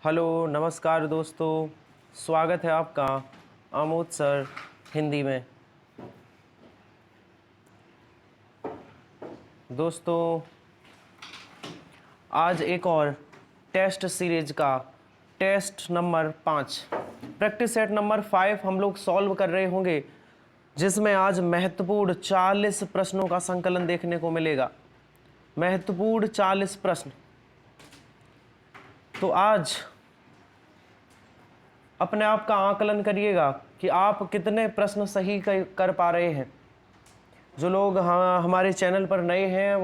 Hello नमस्कार दोस्तों, स्वागत है आपका आमोद सर हिंदी में। दोस्तों आज एक और टेस्ट सीरीज का test number 5 practice set number 5 हम लोग सॉल्व कर रहे होंगे, जिसमें आज महत्वपूर्ण 40 प्रश्नों का संकलन देखने को मिलेगा। महत्वपूर्ण 40 प्रश्न। तो आज अपने आप का आकलन करिएगा कि आप कितने प्रश्न सही कर पा रहे हैं। जो लोग हमारे चैनल पर नए हैं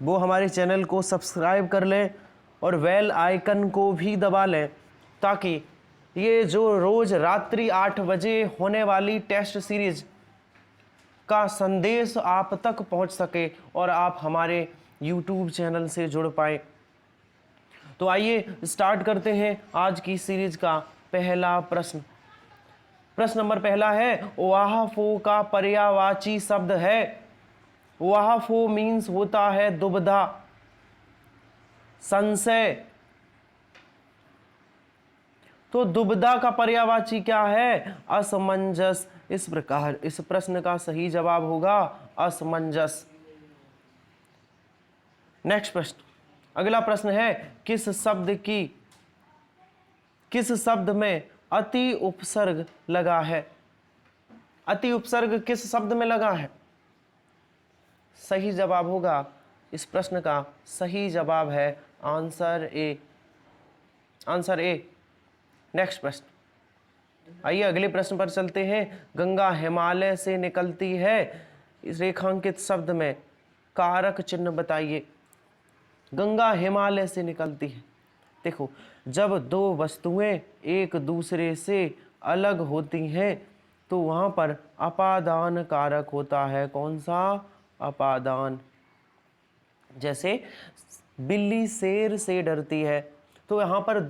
वो हमारे चैनल को सब्सक्राइब कर लें और बेल आइकन को भी दबा लें, ताकि ये जो रोज़ रात्रि 8 बजे होने वाली टेस्ट सीरीज का संदेश आप तक पहुंच सके और आप हमारे YouTube चैनल से जुड़ पाएँ। तो आइए स्टार्ट करते हैं आज की सीरीज का पहला प्रश्न। प्रश्न नंबर पहला है, वाह फो का पर्यायवाची शब्द है। वाह फो मीन्स होता है दुविधा, संशय। तो दुविधा का पर्यायवाची क्या है? असमंजस। इस प्रकार इस प्रश्न का सही जवाब होगा असमंजस। नेक्स्ट प्रश्न, अगला प्रश्न है, किस शब्द में अति उपसर्ग लगा है? अति उपसर्ग किस शब्द में लगा है? सही जवाब होगा, इस प्रश्न का सही जवाब है answer A. Answer A. Next प्रश्न, आइए अगले प्रश्न पर चलते हैं। गंगा हिमालय से निकलती है, इस रेखांकित शब्द में कारक चिन्ह बताइए। गंगा हिमालय से निकलती है। देखो, जब दो वस्तुएं एक दूसरे से अलग होती हैं तो वहां पर अपादान कारक होता है। कौन सा? अपादान। जैसे बिल्ली शेर से डरती है, तो यहाँ पर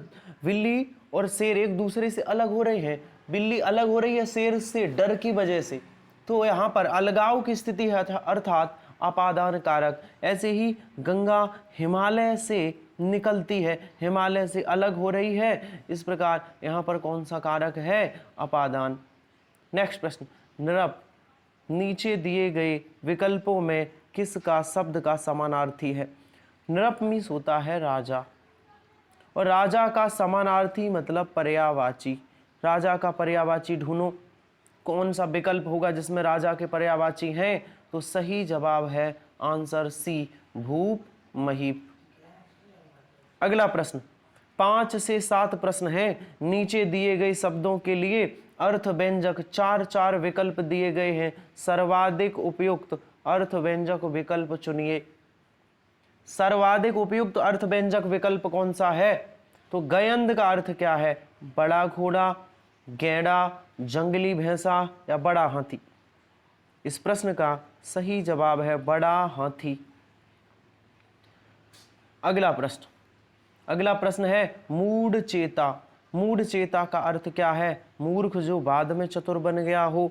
बिल्ली और शेर एक दूसरे से अलग हो रहे हैं। बिल्ली अलग हो रही है शेर से डर की वजह से, तो यहाँ पर अलगाव की स्थिति है, अर्थात अपादान कारक। ऐसे ही गंगा हिमालय से निकलती है, हिमालय से अलग हो रही है, इस प्रकार यहाँ पर कौन सा कारक है? अपादान। नेक्स्ट प्रश्न, नृप नीचे दिए गए विकल्पों में किसका शब्द का समानार्थी है? नृप मीन्स होता है राजा, और राजा का समानार्थी मतलब पर्यायवाची। राजा का पर्यायवाची ढूंढो, कौन सा विकल्प होगा जिसमें राजा के पर्यायवाची हैं? तो सही जवाब है आंसर सी, भूप महीप। अगला प्रश्न, 5 से 7 प्रश्न हैं। नीचे दिए गए शब्दों के लिए अर्थ व्यंजक 4 विकल्प दिए गए हैं। सर्वाधिक उपयुक्त अर्थ व्यंजक विकल्प चुनिए। सर्वाधिक उपयुक्त अर्थ व्यंजक विकल्प कौन सा है? तो गयंद का अर्थ क्या है? बड़ा घोड़ा, गैंडा, जंगली भैंसा या बड़ा हाथी। इस प्रश्न का सही जवाब है बड़ा हाथी। अगला प्रश्न है, मूढ़ चेता। मूढ़ चेता का अर्थ क्या है? मूर्ख जो बाद में चतुर बन गया हो।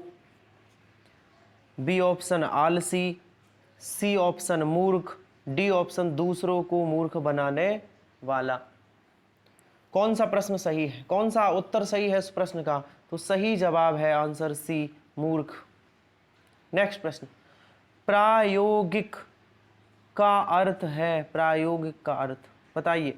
बी ऑप्शन आलसी, सी ऑप्शन मूर्ख, डी ऑप्शन दूसरों को मूर्ख बनाने वाला। कौन सा प्रश्न सही है? कौन सा उत्तर सही है इस प्रश्न का? तो सही जवाब है आंसर सी, मूर्ख। नेक्स्ट प्रश्न, प्रायोगिक का अर्थ है। प्रायोगिक का अर्थ बताइए।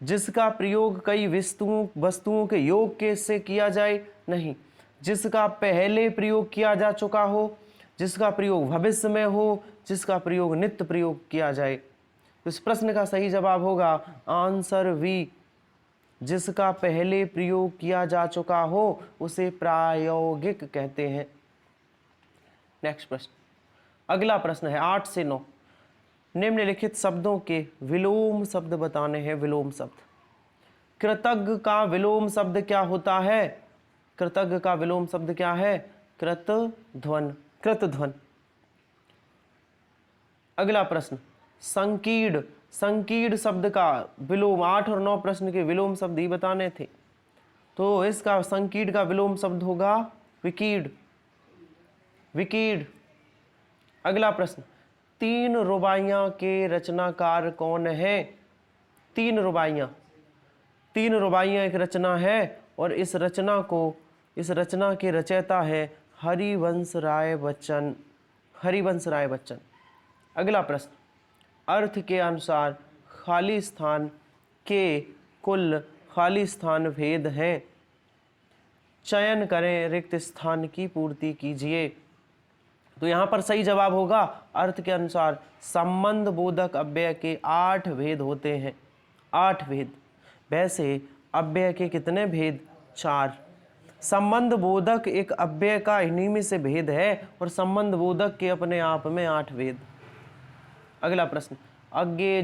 जिसका प्रयोग कई वस्तुओं के योग के से किया जाए, नहीं। जिसका पहले प्रयोग किया जा चुका हो, जिसका प्रयोग भविष्य में हो, जिसका प्रयोग नित्य प्रयोग किया जाए। तो इस प्रश्न का सही जवाब होगा आंसर वी, जिसका पहले प्रयोग किया जा चुका हो उसे प्रायोगिक कहते हैं। नेक्स्ट प्रश्न, अगला प्रश्न है 8 से 9। निम्नलिखित शब्दों के विलोम शब्द बताने हैं। विलोम शब्द। कृतज्ञ का विलोम शब्द क्या होता है? कृतज्ञ का विलोम शब्द क्या है? कृतध्वन। कृतध्वन। अगला प्रश्न, संकीर्ण। संकीर्ण शब्द का विलोम, 8 और 9 प्रश्न के विलोम शब्द ही बताने थे, तो इसका संकीर्ण का विलोम शब्द होगा विकीर्ण। विकीर्ण। अगला प्रश्न, 3 रुबाइयां के रचनाकार कौन है? 3 रुबाइयां। 3 रुबाइयाँ एक रचना है और इस रचना के रचयिता है हरिवंश राय बच्चन। हरिवंश राय बच्चन। अगला प्रश्न, अर्थ के अनुसार खाली स्थान के कुल खाली स्थान भेद हैं। चयन करें, रिक्त स्थान की पूर्ति कीजिए। तो यहाँ पर सही जवाब होगा अर्थ के अनुसार संबंध बोधक अव्यय के 8 भेद होते हैं। 8 भेद। वैसे अव्यय के कितने भेद? 4। संबंध बोधक एक अव्यय का इन्हीं में से भेद है और संबंध बोधक के अपने आप में 8 भेद। अगला प्रश्न, अज्ञेय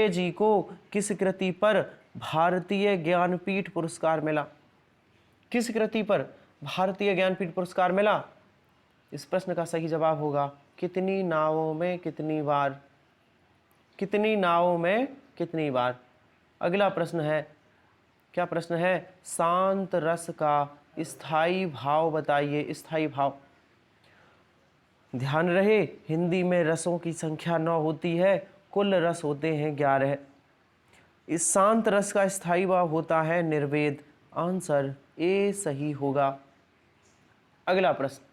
जी को किस कृति पर भारतीय ज्ञानपीठ पुरस्कार मिला? किस कृति पर भारतीय ज्ञानपीठ पुरस्कार मिला? इस प्रश्न का सही जवाब होगा कितनी नावों में कितनी बार। कितनी नावों में कितनी बार। अगला प्रश्न है, क्या प्रश्न है? शांत रस का स्थायी भाव बताइए। स्थायी भाव। ध्यान रहे हिंदी में रसों की संख्या 9 होती है, कुल रस होते हैं 11। इस शांत रस का स्थायी भाव होता है निर्वेद। आंसर ए सही होगा। अगला प्रश्न,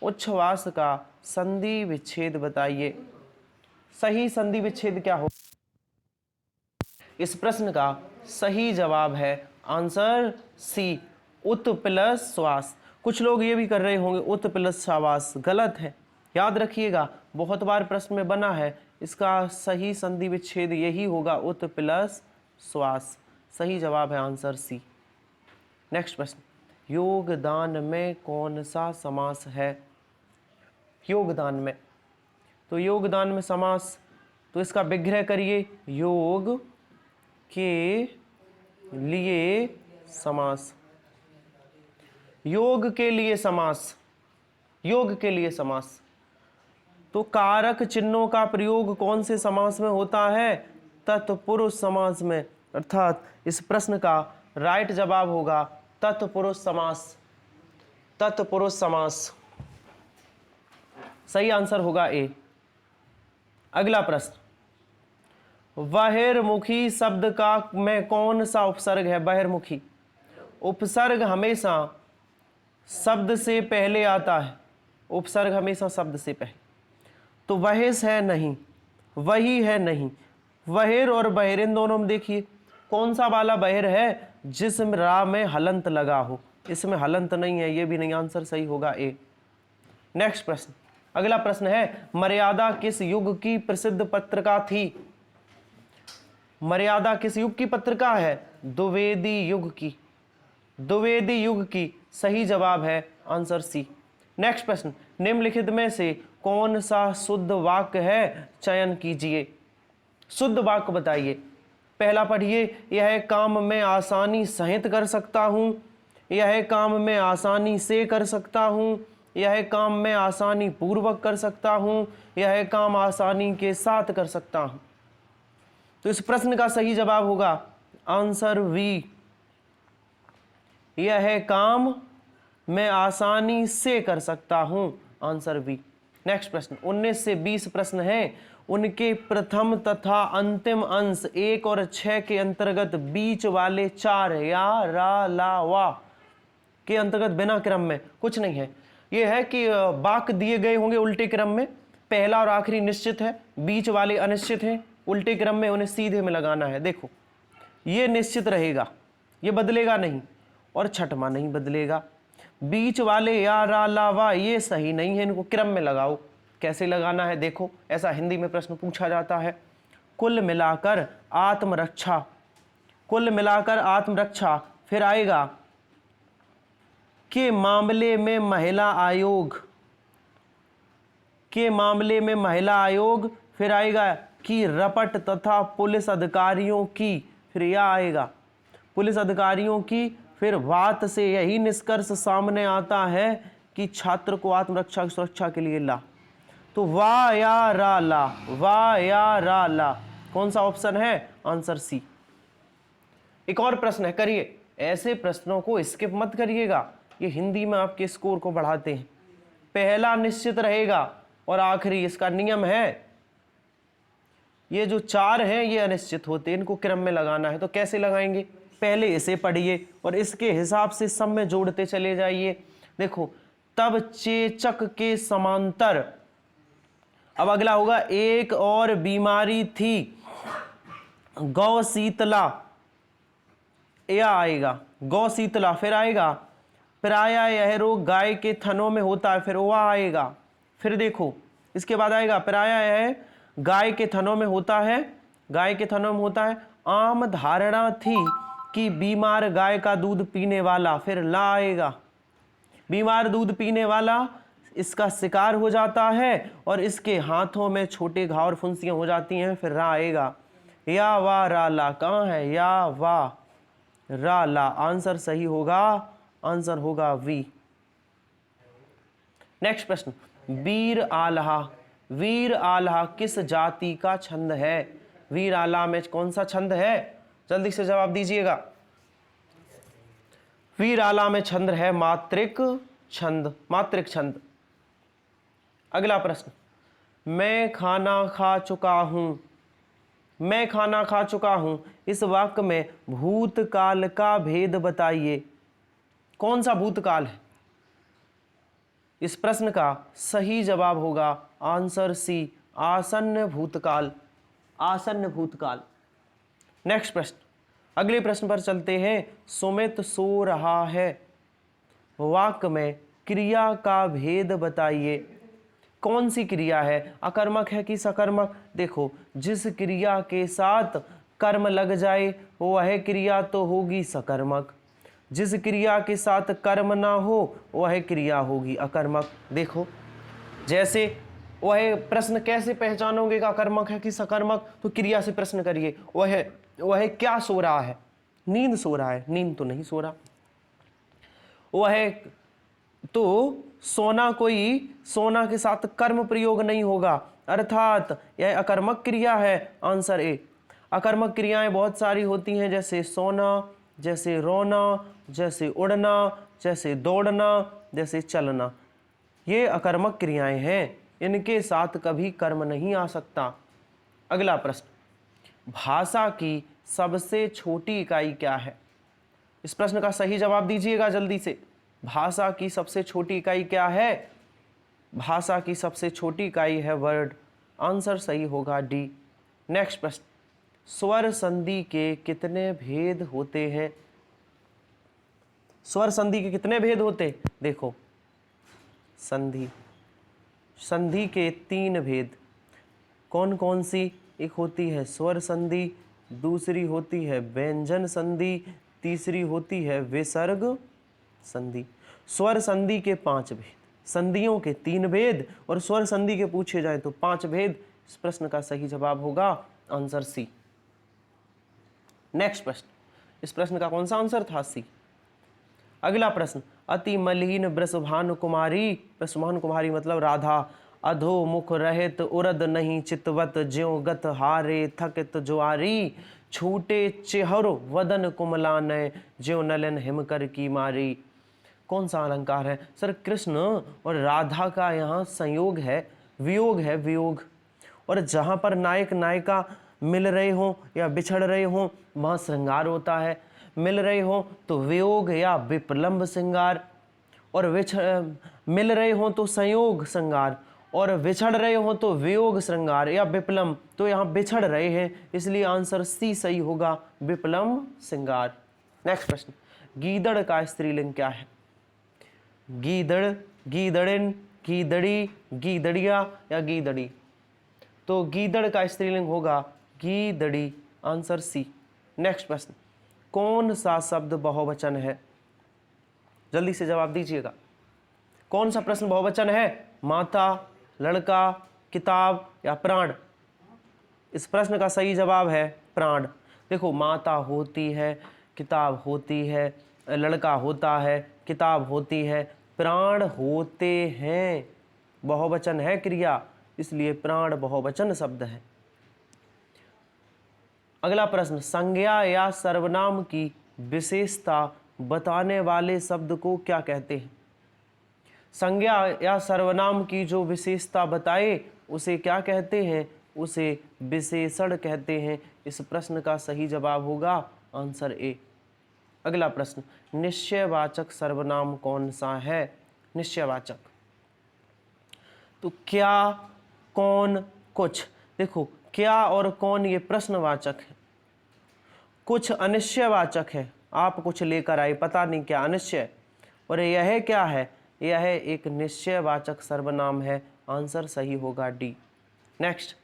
उच्छ्वास का संधि विच्छेद बताइए। सही संधि विच्छेद क्या हो? इस प्रश्न का सही जवाब है आंसर सी, उत प्लस श्वास। कुछ लोग ये भी कर रहे होंगे उत प्लस श्वास, गलत है। याद रखिएगा, बहुत बार प्रश्न में बना है। इसका सही संधि विच्छेद यही होगा, उत प्लस श्वास। सही जवाब है आंसर सी। नेक्स्ट प्रश्न, योगदान में कौन सा समास है? योगदान में, तो योगदान में समास, तो इसका विग्रह करिए। योग के लिए समास। योग के लिए समास। योग के लिए समास। तो कारक चिन्हों का प्रयोग कौन से समास में होता है? तत्पुरुष समास में। अर्थात इस प्रश्न का राइट जवाब होगा तत्पुरुष समास। तत्पुरुष समास। सही आंसर होगा ए। अगला प्रश्न, बहिर्मुखी शब्द का में कौन सा उपसर्ग है? बहिर्मुखी उपसर्ग हमेशा शब्द से पहले आता है। उपसर्ग हमेशा शब्द से पहले। तो वहिस है नहीं, वही है नहीं। बहिर और बहिर इन दोनों में देखिए कौन सा वाला बहिर है जिसमें रा में हलंत लगा हो। इसमें हलंत नहीं है, ये भी नहीं। आंसर सही होगा ए। नेक्स्ट प्रश्न, अगला प्रश्न है, मर्यादा किस युग की प्रसिद्ध पत्रिका थी? मर्यादा किस युग की पत्रिका है? द्विवेदी युग की। द्विवेदी युग की। सही जवाब है आंसर सी। नेक्स्ट प्रश्न, निम्नलिखित में से कौन सा शुद्ध वाक्य है? चयन कीजिए। शुद्ध वाक्य बताइए। पहला पढ़िए, यह काम मैं आसानी सहित कर सकता हूं। यह काम मैं आसानी से कर सकता हूं। यह काम मैं आसानी पूर्वक कर सकता हूं। यह काम आसानी के साथ कर सकता हूं। तो इस प्रश्न का सही जवाब होगा आंसर वी, यह काम मैं आसानी से कर सकता हूं। Answer B. नेक्स्ट प्रश्न, 19 से 20 प्रश्न हैं। उनके प्रथम तथा अंतिम अंश 1 और 6 के अंतर्गत बीच वाले 4 या रा ला वा के अंतर्गत बिना क्रम में कुछ नहीं है। यह है कि वाक्य दिए गए होंगे उल्टे क्रम में, पहला और आखिरी निश्चित है, बीच वाले अनिश्चित हैं। उल्टे क्रम में उन्हें सीधे में लगाना है। देखो ये निश्चित रहेगा, ये बदलेगा नहीं, और छठवां नहीं बदलेगा। बीच वाले या रा ला वा ये सही नहीं है, इनको क्रम में लगाओ। कैसे लगाना है देखो, ऐसा हिंदी में प्रश्न पूछा जाता है। कुल मिलाकर आत्मरक्षा। कुल मिलाकर आत्मरक्षा, फिर आएगा के मामले में महिला आयोग। के मामले में महिला आयोग, फिर आएगा कि रपट तथा पुलिस अधिकारियों की, फिर यह आएगा पुलिस अधिकारियों की। फिर बात से यही निष्कर्ष सामने आता है कि छात्र को आत्मरक्षा की सुरक्षा के लिए ला। तो वा या रा ला, वा या रा ला कौन सा ऑप्शन है? Answer C. एक और प्रश्न है, करिए। ऐसे प्रश्नों को स्किप मत करिएगा, ये हिंदी में आपके स्कोर को बढ़ाते हैं। पहला निश्चित रहेगा और आखिरी, इसका नियम है ये जो चार हैं ये अनिश्चित होते हैं, इनको क्रम में लगाना है। तो कैसे लगाएंगे, पहले इसे पढ़िए और इसके हिसाब से सब में जोड़ते चले जाइए। देखो, तब चेचक के समांतर, अब अगला होगा एक और बीमारी थी गौ शीतला, या आएगा गौ शीतला, फिर आएगा प्राय यह रोग गाय के थनों में होता है, फिर वह आएगा। फिर देखो इसके बाद आएगा प्राय यह गाय के थनों में होता है, गाय के थनों में होता है। आम धारणा थी कि बीमार गाय का दूध पीने वाला, फिर ला आएगा। बीमार दूध पीने वाला इसका शिकार हो जाता है और इसके हाथों में छोटे घाव और फुंसियां हो जाती हैं, फिर रा आएगा। या वा रा ला, कहाँ है या वा रा ला, आंसर सही होगा, आंसर होगा वी। नेक्स्ट प्रश्न, वीर आल्हा, वीर आल्हा किस जाति का छंद है? वीर आल्हा में कौन सा छंद है? जल्दी से जवाब दीजिएगा। वीर आल्हा में छंद है मात्रिक छंद, मात्रिक छंद। अगला प्रश्न, मैं खाना खा चुका हूं, मैं खाना खा चुका हूं, इस वाक्य में भूतकाल का भेद बताइए। कौन सा भूतकाल है? इस प्रश्न का सही जवाब होगा आंसर सी, आसन्न भूतकाल, आसन्न भूतकाल। नेक्स्ट प्रश्न, अगले प्रश्न पर चलते हैं। सुमित सो रहा है, वाक्य में क्रिया का भेद बताइए। कौन सी क्रिया है, अकर्मक है कि सकर्मक? देखो, जिस क्रिया के साथ कर्म लग जाए वह क्रिया तो होगी सकर्मक, जिस क्रिया के साथ कर्म ना हो वह क्रिया होगी अकर्मक। देखो, जैसे वह प्रश्न कैसे पहचानोगे कि अकर्मक है कि सकर्मक? तो क्रिया से प्रश्न करिए, वह क्या सो रहा है? नींद सो रहा है, नींद तो नहीं सो रहा। वह तो सोना, कोई सोना के साथ कर्म प्रयोग नहीं होगा, अर्थात यह अकर्मक क्रिया है, आंसर ए। अकर्मक क्रियाएं बहुत सारी होती हैं, जैसे सोना, जैसे रोना, जैसे उड़ना, जैसे दौड़ना, जैसे चलना। ये अकर्मक क्रियाएं हैं, इनके साथ कभी कर्म नहीं आ सकता। अगला प्रश्न, भाषा की सबसे छोटी इकाई क्या है? इस प्रश्न का सही जवाब दीजिएगा जल्दी से। भाषा की सबसे छोटी इकाई क्या है? भाषा की सबसे छोटी इकाई है वर्ड, आंसर सही होगा डी। नेक्स्ट प्रश्न, स्वर संधि के कितने भेद होते हैं? स्वर संधि के कितने भेद होते? देखो, संधि, संधि के 3 भेद। कौन कौन सी? एक होती है स्वर संधि, दूसरी होती है व्यंजन संधि, तीसरी होती है विसर्ग संधि। स्वर संधि के 5 भेद, संधियों के 3 भेद और स्वर संधि के पूछे जाए तो 5 भेद। इस प्रश्न का सही जवाब होगा आंसर सी। नेक्स्ट प्रश्न, इस प्रश्न का कौन सा आंसर था? सी। अगला प्रश्न, अति मलिन वृषभानु कुमारी, वृषभानु कुमारी मतलब राधा, अधो मुख रहित उरद नहीं चितवत, ज्यों गत हारे थकित जुआरी, छूटे चेहरो वदन कुमलानय, ज्यों नलन हिमकर की मारी। कौन सा अलंकार है? सर, कृष्ण और राधा का यहाँ संयोग है, वियोग है, वियोग। और जहाँ पर नायक नायिका मिल रहे हों या बिछड़ रहे हों वहाँ श्रृंगार होता है, मिल रहे हों तो वियोग या विप्लम्ब श्रृंगार, और मिल रहे हों तो संयोग श्रृंगार, और बिछड़ रहे हों तो वियोग श्रृंगार या विप्लम्ब। तो यहाँ बिछड़ रहे हैं, इसलिए आंसर सी सही होगा, विप्लम्ब श्रृंगार। नेक्स्ट प्रश्न, गीदड़ का स्त्रीलिंग क्या है? गीदड़, गीदड़िन, गीदड़ी, गीदड़िया या गीदड़ी? तो गीदड़ का स्त्रीलिंग होगा गीदड़ी, आंसर सी। नेक्स्ट प्रश्न, कौन सा शब्द बहुवचन है? जल्दी से जवाब दीजिएगा। कौन सा प्रश्न बहुवचन है? माता, लड़का, किताब या प्राण? इस प्रश्न का सही जवाब है प्राण। देखो, माता होती है, किताब होती है, लड़का होता है, किताब होती है, प्राण होते हैं, बहुवचन है क्रिया, इसलिए प्राण बहुवचन शब्द है। अगला प्रश्न, संज्ञा या सर्वनाम की विशेषता बताने वाले शब्द को क्या कहते हैं? संज्ञा या सर्वनाम की जो विशेषता बताए उसे क्या कहते हैं? उसे विशेषण कहते हैं। इस प्रश्न का सही जवाब होगा आंसर ए। अगला प्रश्न, निश्चयवाचक सर्वनाम कौन सा है? निश्चयवाचक तो क्या, कौन, कुछ। देखो क्या और कौन ये प्रश्नवाचक है, कुछ अनिश्चयवाचक है। आप कुछ लेकर आए, पता नहीं क्या, अनिश्चय। और यह क्या है? यह एक निश्चयवाचक सर्वनाम है। आंसर सही होगा डी। नेक्स्ट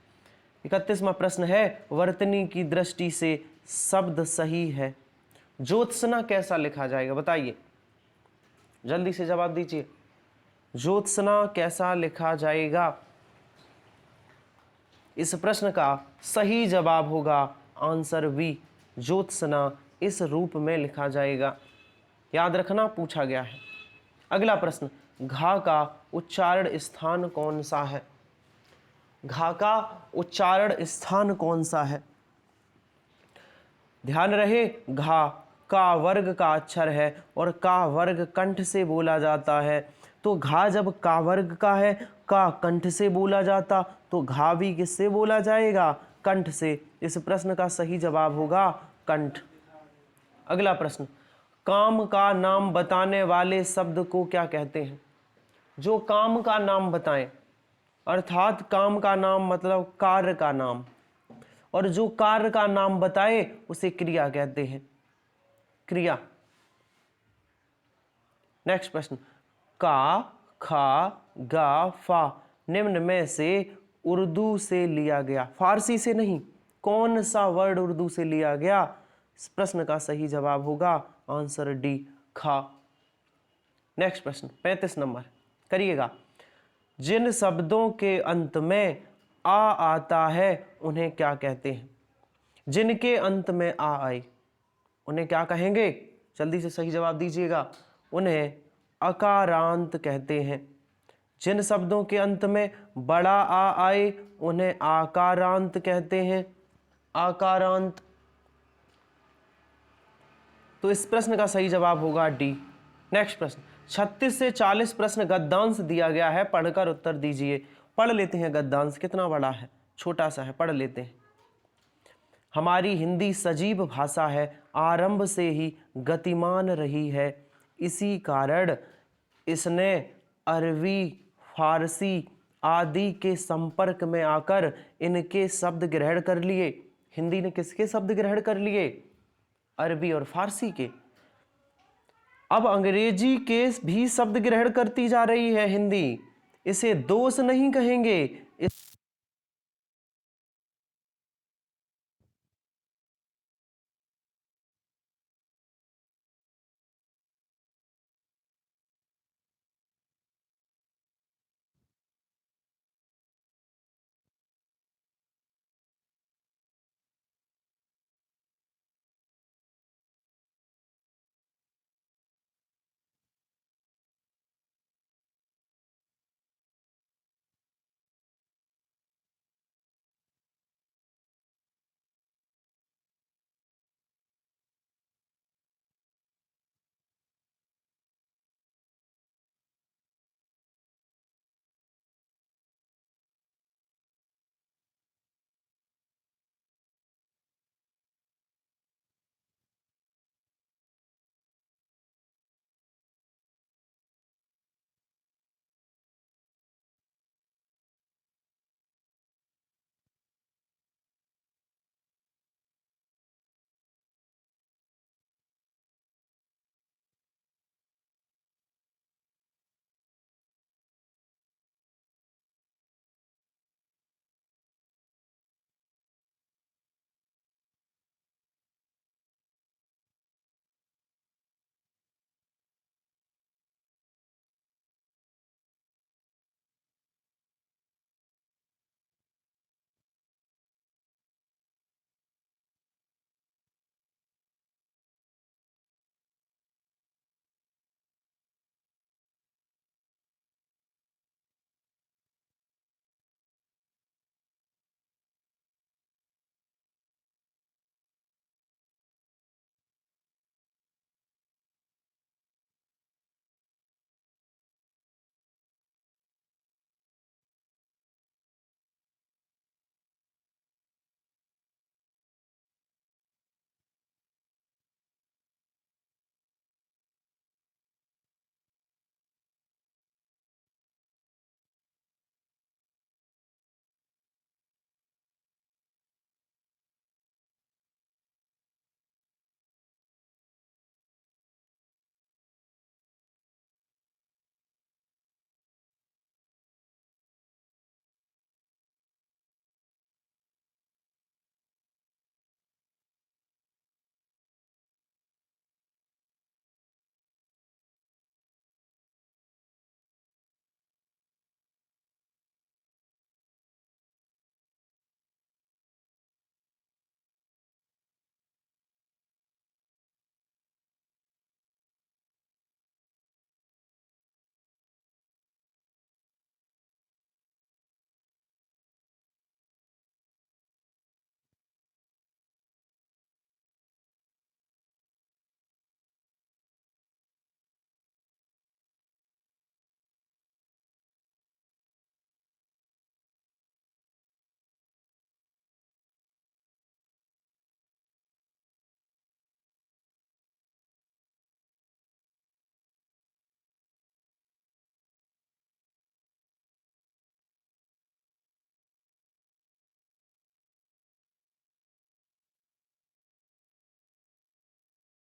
31वां प्रश्न है, वर्तनी की दृष्टि से शब्द सही है। ज्योत्सना कैसा लिखा जाएगा? बताइए, जल्दी से जवाब दीजिए। ज्योत्सना कैसा लिखा जाएगा? इस प्रश्न का सही जवाब होगा आंसर बी। ज्योत्सना इस रूप में लिखा जाएगा। याद रखना, पूछा गया है। अगला प्रश्न, घा का उच्चारण स्थान कौन सा है? घा का उच्चारण स्थान कौन सा है? ध्यान रहे, घा का वर्ग का अक्षर है और का वर्ग कंठ से बोला जाता है। तो घा जब का वर्ग का है, का कंठ से बोला जाता, तो घा भी किससे बोला जाएगा? कंठ से। इस प्रश्न का सही जवाब होगा कंठ। अगला प्रश्न, काम का नाम बताने वाले शब्द को क्या कहते हैं? जो काम का नाम बताएं, अर्थात काम का नाम मतलब कार्य का नाम, और जो कार्य का नाम बताए उसे क्रिया कहते हैं। क्रिया। नेक्स्ट प्रश्न, का, खा, गा, फा निम्न में से उर्दू से लिया गया, फारसी से नहीं, कौन सा वर्ड उर्दू से लिया गया? इस प्रश्न का सही जवाब होगा आंसर डी, खा। नेक्स्ट प्रश्न 35 नंबर, करिएगा। जिन शब्दों के अंत में आ आता है उन्हें क्या कहते हैं? जिनके अंत में आ आए उन्हें क्या कहेंगे? जल्दी से सही जवाब दीजिएगा। उन्हें अकारांत कहते हैं। जिन शब्दों के अंत में बड़ा आ आए उन्हें आकारांत कहते हैं। आकारांत। तो इस प्रश्न का सही जवाब होगा डी। नेक्स्ट प्रश्न, 36 से 40 प्रश्न गद्यांश दिया गया है, पढ़कर उत्तर दीजिए। पढ़ लेते हैं गद्यांश, कितना बड़ा है, छोटा सा है, पढ़ लेते हैं। हमारी हिंदी सजीव भाषा है, आरंभ से ही गतिमान रही है। इसी कारण इसने अरबी, फारसी आदि के संपर्क में आकर इनके शब्द ग्रहण कर लिए। हिंदी ने किसके शब्द ग्रहण कर लिए? अरबी और फारसी के। अब अंग्रेजी के भी शब्द ग्रहण करती जा रही है हिंदी। इसे दोष नहीं कहेंगे,